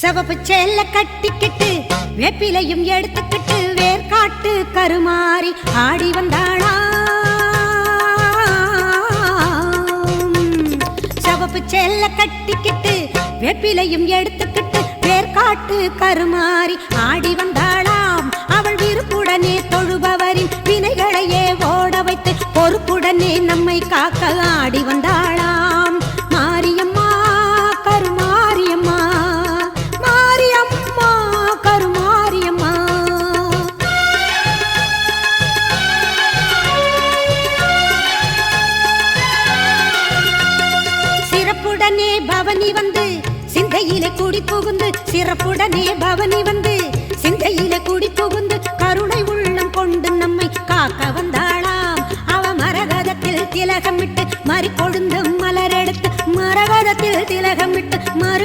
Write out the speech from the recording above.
சிவப்பு சேல கட்டிக்கிட்டு வேப்பிலையும் எடுத்துக்கிட்டு வேர்காட்டு கருமாறி ஆடி வந்தாளாம். சிவப்பு சேல கட்டிக்கிட்டு வேப்பிலையும் எடுத்துக்கிட்டு வேர்காட்டு கருமாறி ஆடி வந்தாளாம். அவள் விருப்புடனே தொழுபவரின் வினைகளையே ஓட வைத்து பொறுப்புடனே நம்மை காக்க ஆடி வந்தாளாம். மாரியம்மா கருமாரியம்மா, மாரியம்மா கருமாரியம்மா. சிறப்புடனே பவனி வந்து சிந்தையிலே குடி புகுந்து, சிறப்புடனே பவனி வந்து சிந்தையிலே குடி புகுந்து கருணை உள்ளம் கொண்டு நம்மை காக்க வந்தாளாம். அவ மரகதத்தில் திலகமிட்டு மறி கொழுந்து மலரெடுத்து மரகதத்தில் திலகமிட்டு